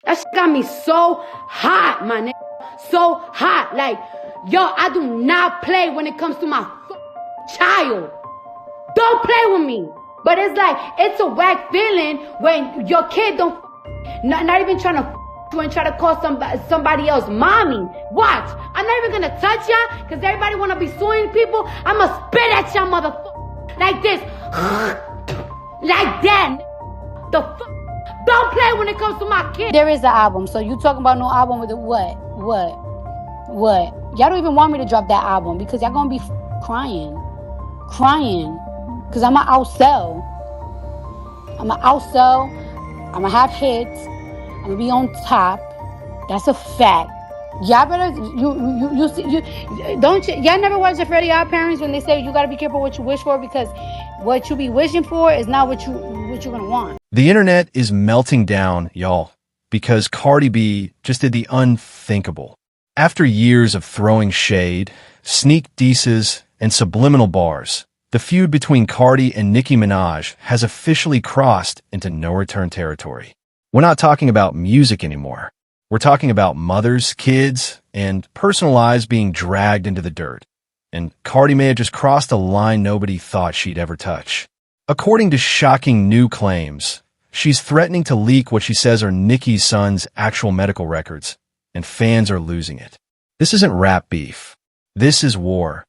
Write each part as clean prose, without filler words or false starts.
That shit got me so hot, my nigga. So hot. Like, yo, I do not play when it comes to my child. Don't play with me. But it's like, it's a whack feeling when your kid don't not even trying to you and try to call somebody else mommy. Watch. I'm not even gonna touch y'all because everybody wanna be suing people. I'ma spit at y'all motherfucker like this. Like that. The fuck. Don't play when it comes to my kid. There is an album. So you talking about no album with the what? Y'all don't even want me to drop that album because y'all gonna be crying. Because I'm an outsell. I'm gonna have hits. I'm gonna be on top. That's a fact. Y'all better y'all never watch the Freddie Odd Parents when they say you gotta be careful what you wish for because what you be wishing for is not what you're gonna want. The internet is melting down, y'all, because Cardi B just did the unthinkable. After years of throwing shade, sneak disses, and subliminal bars, the feud between Cardi and Nicki Minaj has officially crossed into no-return territory. We're not talking about music anymore. We're talking about mothers, kids, and personal lives being dragged into the dirt. And Cardi may have just crossed a line nobody thought she'd ever touch. According to shocking new claims, she's threatening to leak what she says are Nicki's son's actual medical records, and fans are losing it. This isn't rap beef. This is war.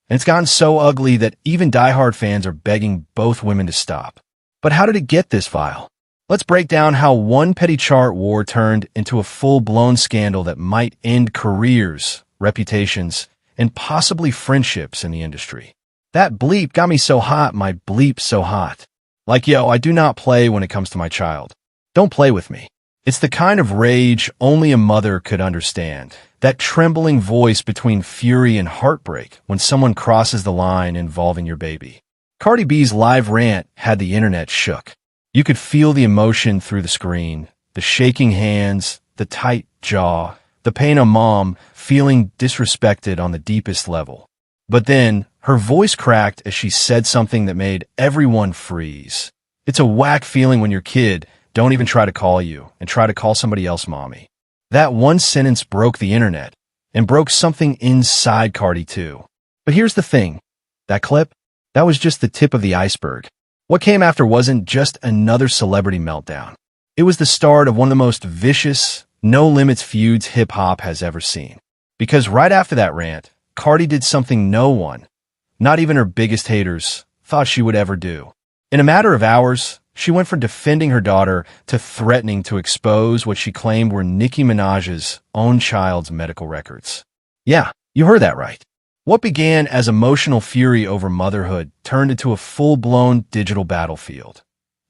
And it's gotten so ugly that even diehard fans are begging both women to stop. But how did it get this vile? Let's break down how one petty chart war turned into a full-blown scandal that might end careers, reputations, and possibly friendships in the industry. That bleep got me so hot, my bleep so hot. Like, yo, I do not play when it comes to my child. Don't play with me. It's the kind of rage only a mother could understand. That trembling voice between fury and heartbreak when someone crosses the line involving your baby. Cardi B's live rant had the internet shook. You could feel the emotion through the screen, the shaking hands, the tight jaw, the pain of mom feeling disrespected on the deepest level. But then, her voice cracked as she said something that made everyone freeze. It's a whack feeling when your kid don't even try to call you and try to call somebody else mommy. That one sentence broke the internet and broke something inside Cardi too. But here's the thing. That clip, that was just the tip of the iceberg. What came after wasn't just another celebrity meltdown. It was the start of one of the most vicious, no-limits feuds hip-hop has ever seen. Because right after that rant, Cardi did something no one, not even her biggest haters, thought she would ever do. In a matter of hours, she went from defending her daughter to threatening to expose what she claimed were Nicki Minaj's own child's medical records. Yeah, you heard that right. What began as emotional fury over motherhood turned into a full-blown digital battlefield,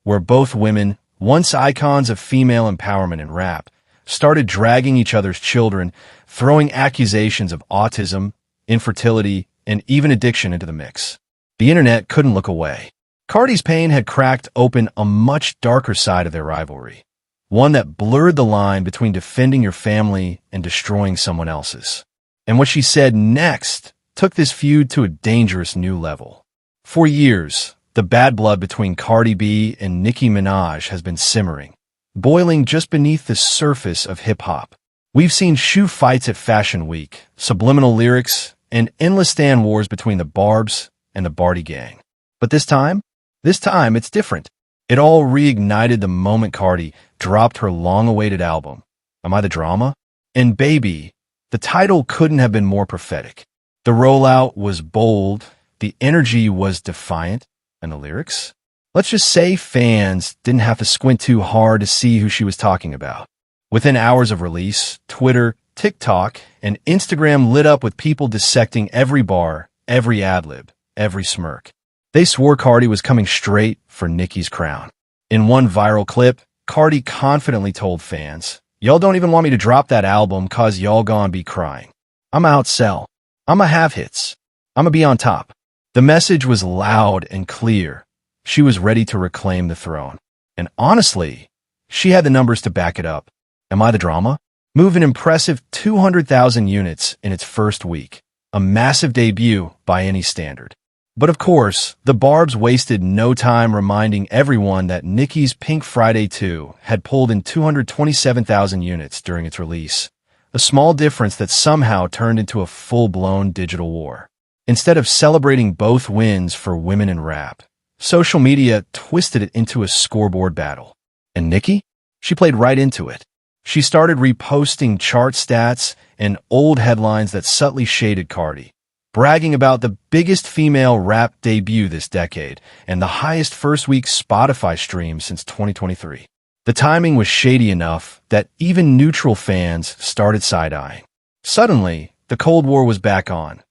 where both women, once icons of female empowerment in rap, started dragging each other's children, throwing accusations of autism, infertility, and even addiction into the mix. The internet couldn't look away. Cardi's pain had cracked open a much darker side of their rivalry, one that blurred the line between defending your family and destroying someone else's. And what she said next took this feud to a dangerous new level. For years, the bad blood between Cardi B and Nicki Minaj has been simmering, boiling just beneath the surface of hip-hop. We've seen shoe fights at Fashion Week, subliminal lyrics, and endless stan wars between the Barbs and the Barty gang. But this time it's different. It all reignited the moment Cardi dropped her long-awaited album, Am I the Drama? And baby, the title couldn't have been more prophetic. The rollout was bold, the energy was defiant, and the lyrics? Let's just say fans didn't have to squint too hard to see who she was talking about. Within hours of release, Twitter, TikTok, and Instagram lit up with people dissecting every bar, every ad-lib, every smirk. They swore Cardi was coming straight for Nicki's crown. In one viral clip, Cardi confidently told fans, "Y'all don't even want me to drop that album cause y'all gon' be crying. I'ma outsell. I'ma have hits. I'ma be on top." The message was loud and clear. She was ready to reclaim the throne. And honestly, she had the numbers to back it up. Am I the Drama? Moved an impressive 200,000 units in its first week, a massive debut by any standard. But of course, the Barbs wasted no time reminding everyone that Nicki's Pink Friday 2 had pulled in 227,000 units during its release, a small difference that somehow turned into a full-blown digital war. Instead of celebrating both wins for women in rap, social media twisted it into a scoreboard battle. And Nicki? She played right into it. She started reposting chart stats and old headlines that subtly shaded Cardi, bragging about the biggest female rap debut this decade and the highest first-week Spotify stream since 2023. The timing was shady enough that even neutral fans started side-eyeing. Suddenly, the Cold War was back on.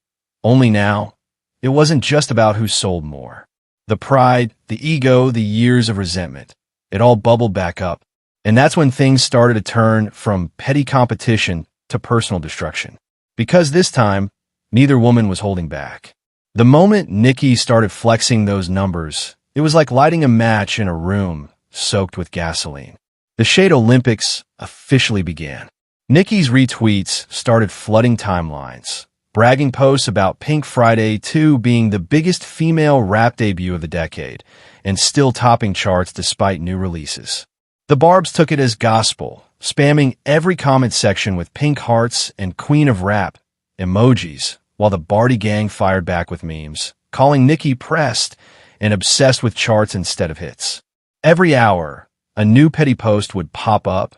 Only now, it wasn't just about who sold more. The pride, the ego, the years of resentment, it all bubbled back up. And that's when things started to turn from petty competition to personal destruction. Because this time, neither woman was holding back. The moment Nicki started flexing those numbers, it was like lighting a match in a room soaked with gasoline. The Shade Olympics officially began. Nicki's retweets started flooding timelines, bragging posts about Pink Friday 2 being the biggest female rap debut of the decade and still topping charts despite new releases. The Barbs took it as gospel, spamming every comment section with pink hearts and Queen of Rap emojis, while the Barty gang fired back with memes, calling Nicki pressed and obsessed with charts instead of hits. Every hour, a new petty post would pop up,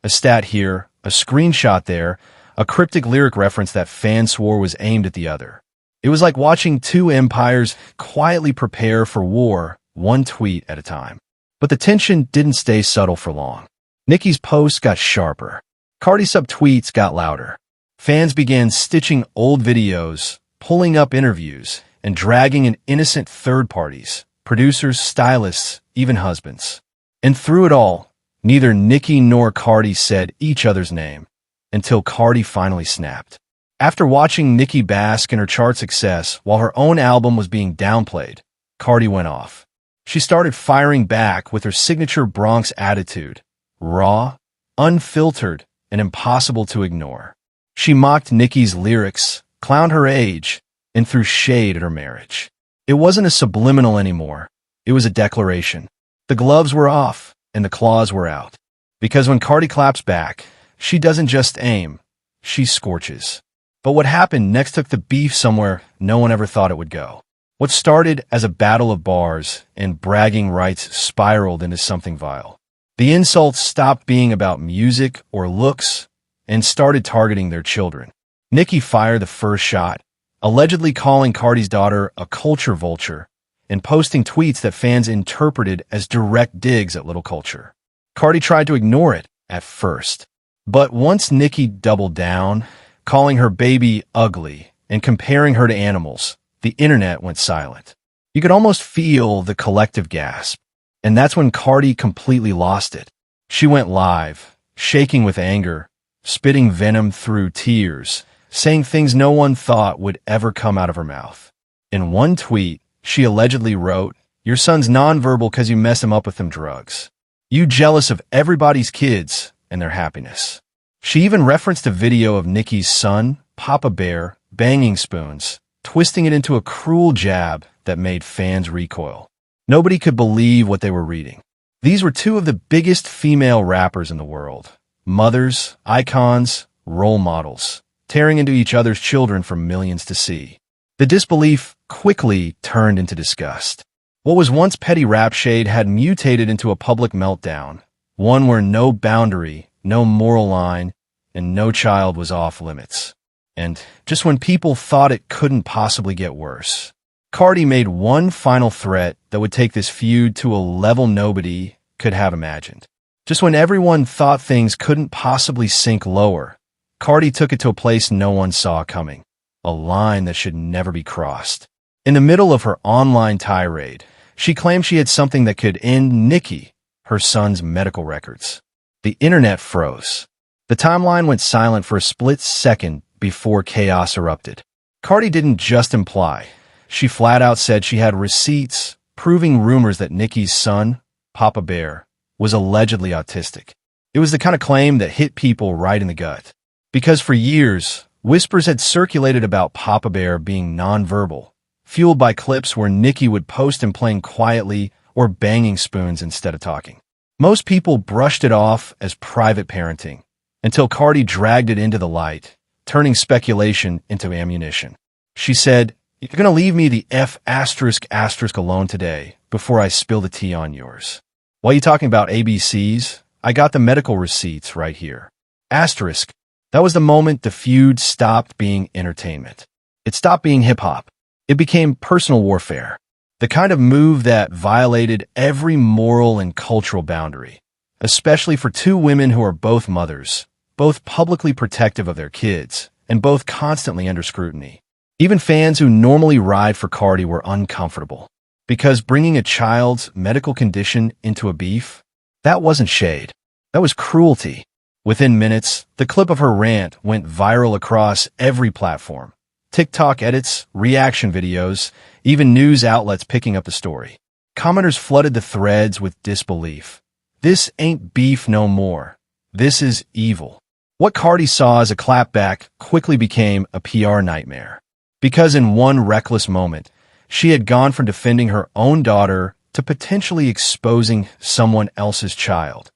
a stat here, a screenshot there, a cryptic lyric reference that fans swore was aimed at the other. It was like watching two empires quietly prepare for war, one tweet at a time. But the tension didn't stay subtle for long. Nicki's posts got sharper. Cardi's subtweets got louder. Fans began stitching old videos, pulling up interviews, and dragging in innocent third parties, producers, stylists, even husbands. And through it all, neither Nicki nor Cardi said each other's name, until Cardi finally snapped. After watching Nicki bask in her chart success while her own album was being downplayed, Cardi went off. She started firing back with her signature Bronx attitude, raw, unfiltered, and impossible to ignore. She mocked Nicki's lyrics, clowned her age, and threw shade at her marriage. It wasn't a subliminal anymore. It was a declaration. The gloves were off, and the claws were out. Because when Cardi claps back, she doesn't just aim, she scorches. But what happened next took the beef somewhere no one ever thought it would go. What started as a battle of bars and bragging rights spiraled into something vile. The insults stopped being about music or looks and started targeting their children. Nicki fired the first shot, allegedly calling Cardi's daughter a culture vulture and posting tweets that fans interpreted as direct digs at little culture. Cardi tried to ignore it at first. But once Nicki doubled down, calling her baby ugly and comparing her to animals, the internet went silent. You could almost feel the collective gasp. And that's when Cardi completely lost it. She went live, shaking with anger, spitting venom through tears, saying things no one thought would ever come out of her mouth. In one tweet, she allegedly wrote, "Your son's nonverbal because you mess him up with them drugs. You jealous of everybody's kids and their happiness." She even referenced a video of Nicki's son, Papa Bear, banging spoons, twisting it into a cruel jab that made fans recoil. Nobody could believe what they were reading. These were two of the biggest female rappers in the world. Mothers, icons, role models, tearing into each other's children for millions to see. The disbelief quickly turned into disgust. What was once petty rap shade had mutated into a public meltdown, one where no boundary, no moral line, and no child was off limits. And just when people thought it couldn't possibly get worse, Cardi made one final threat that would take this feud to a level nobody could have imagined. Just when everyone thought things couldn't possibly sink lower, Cardi took it to a place no one saw coming, a line that should never be crossed. In the middle of her online tirade, she claimed she had something that could end Nicki, her son's medical records. The internet froze. The timeline went silent for a split second before chaos erupted. Cardi didn't just imply. She flat out said she had receipts proving rumors that Nicki's son, Papa Bear, was allegedly autistic. It was the kind of claim that hit people right in the gut. Because for years, whispers had circulated about Papa Bear being nonverbal, fueled by clips where Nicki would post him playing quietly or banging spoons instead of talking. Most people brushed it off as private parenting, until Cardi dragged it into the light, turning speculation into ammunition. She said, "You're going to leave me the F*** alone today before I spill the tea on yours. While you talking about ABCs, I got the medical receipts right here. Asterisk. That was the moment the feud stopped being entertainment. It stopped being hip-hop. It became personal warfare. The kind of move that violated every moral and cultural boundary, especially for two women who are both mothers, both publicly protective of their kids, and both constantly under scrutiny. Even fans who normally ride for Cardi were uncomfortable, because bringing a child's medical condition into a beef, that wasn't shade. That was cruelty. Within minutes, the clip of her rant went viral across every platform. TikTok edits, reaction videos, even news outlets picking up the story. Commenters flooded the threads with disbelief. This ain't beef no more. This is evil. What Cardi saw as a clapback quickly became a PR nightmare. Because in one reckless moment, she had gone from defending her own daughter to potentially exposing someone else's child.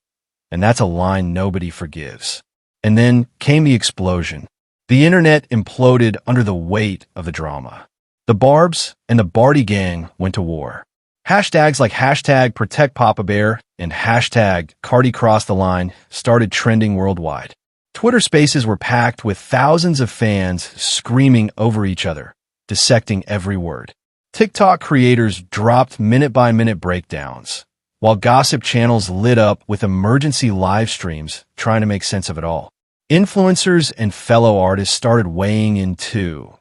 And that's a line nobody forgives. And then came the explosion. The internet imploded under the weight of the drama. The Barbs and the Barty gang went to war. Hashtags like hashtag Protect Papa Bear and hashtag Cardi Crossed the Line started trending worldwide. Twitter spaces were packed with thousands of fans screaming over each other, dissecting every word. TikTok creators dropped minute-by-minute breakdowns, while gossip channels lit up with emergency live streams trying to make sense of it all. Influencers and fellow artists started weighing in too,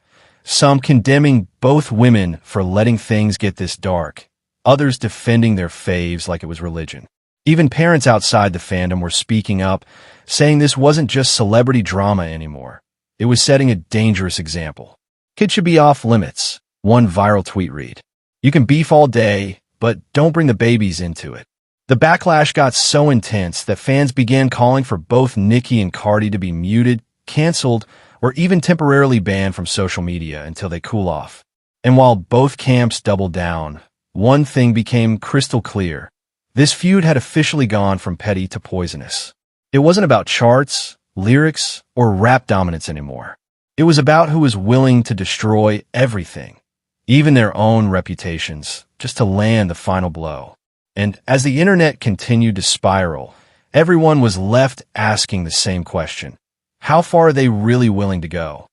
some condemning both women for letting things get this dark, others defending their faves like it was religion. Even parents outside the fandom were speaking up, saying this wasn't just celebrity drama anymore. It was setting a dangerous example. Kids should be off limits, one viral tweet read. You can beef all day, but don't bring the babies into it. The backlash got so intense that fans began calling for both Nicki and Cardi to be muted, canceled, or even temporarily banned from social media until they cool off. And while both camps doubled down, one thing became crystal clear. This feud had officially gone from petty to poisonous. It wasn't about charts, lyrics, or rap dominance anymore. It was about who was willing to destroy everything, even their own reputations, just to land the final blow. And as the internet continued to spiral, everyone was left asking the same question. How far are they really willing to go?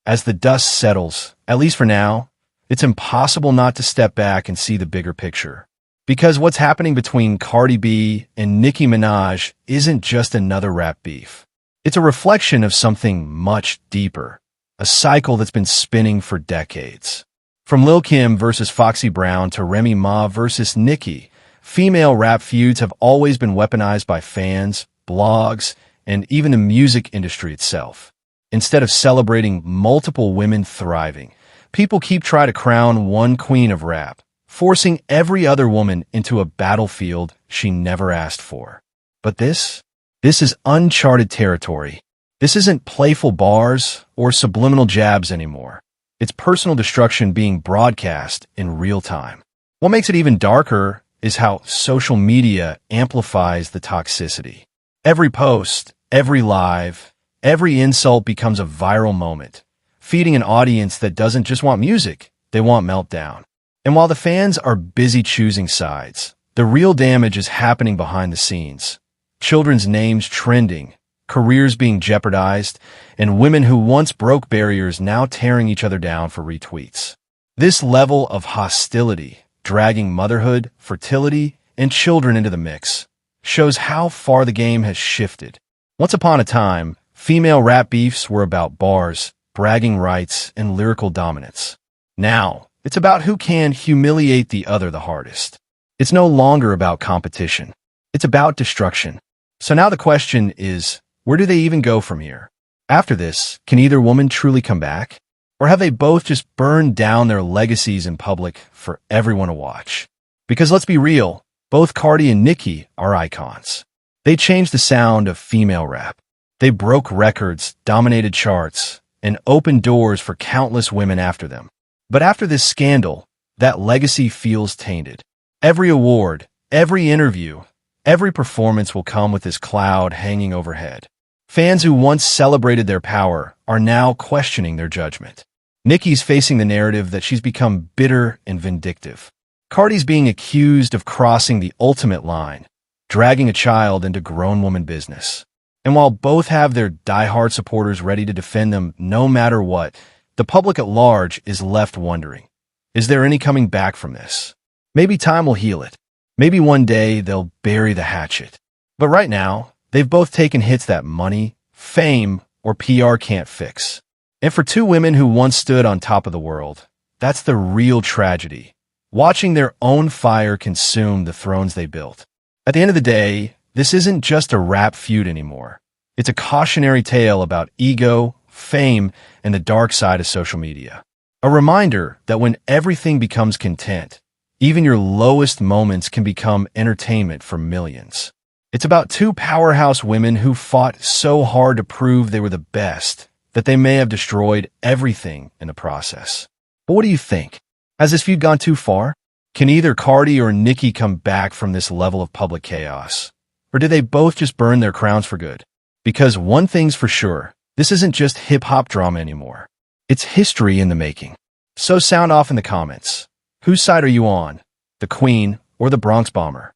As the dust settles, at least for now, it's impossible not to step back and see the bigger picture. Because what's happening between Cardi B and Nicki Minaj isn't just another rap beef. It's a reflection of something much deeper, a cycle that's been spinning for decades. From Lil' Kim versus Foxy Brown to Remy Ma versus Nicki, female rap feuds have always been weaponized by fans, blogs, and even the music industry itself. Instead of celebrating multiple women thriving, people keep trying to crown one queen of rap, forcing every other woman into a battlefield she never asked for. But this is uncharted territory. This isn't playful bars or subliminal jabs anymore. It's personal destruction being broadcast in real time. What makes it even darker is how social media amplifies the toxicity. Every post, every live, every insult becomes a viral moment, feeding an audience that doesn't just want music, they want meltdown. And while the fans are busy choosing sides, the real damage is happening behind the scenes. Children's names trending, careers being jeopardized, and women who once broke barriers now tearing each other down for retweets. This level of hostility, dragging motherhood, fertility, and children into the mix, shows how far the game has shifted. Once upon a time, female rap beefs were about bars, bragging rights, and lyrical dominance. Now, it's about who can humiliate the other the hardest. It's no longer about competition. It's about destruction. So now the question is, where do they even go from here? After this, can either woman truly come back? Or have they both just burned down their legacies in public for everyone to watch? Because let's be real, both Cardi and Nicki are icons. They changed the sound of female rap. They broke records, dominated charts, and opened doors for countless women after them. But after this scandal, that legacy feels tainted. Every award, every interview, every performance will come with this cloud hanging overhead. Fans who once celebrated their power are now questioning their judgment. Nicki's facing the narrative that she's become bitter and vindictive. Cardi's being accused of crossing the ultimate line, dragging a child into grown woman business. And while both have their diehard supporters ready to defend them no matter what, the public at large is left wondering, is there any coming back from this? Maybe time will heal it. Maybe one day they'll bury the hatchet. But right now, they've both taken hits that money, fame, or PR can't fix. And for two women who once stood on top of the world, that's the real tragedy. Watching their own fire consume the thrones they built. At the end of the day, this isn't just a rap feud anymore. It's a cautionary tale about ego, fame, and the dark side of social media. A reminder that when everything becomes content, even your lowest moments can become entertainment for millions. It's about two powerhouse women who fought so hard to prove they were the best that they may have destroyed everything in the process. But what do you think? Has this feud gone too far? Can either Cardi or Nicki come back from this level of public chaos? Or did they both just burn their crowns for good? Because one thing's for sure, this isn't just hip-hop drama anymore. It's history in the making. So sound off in the comments. Whose side are you on? The Queen or the Bronx Bomber?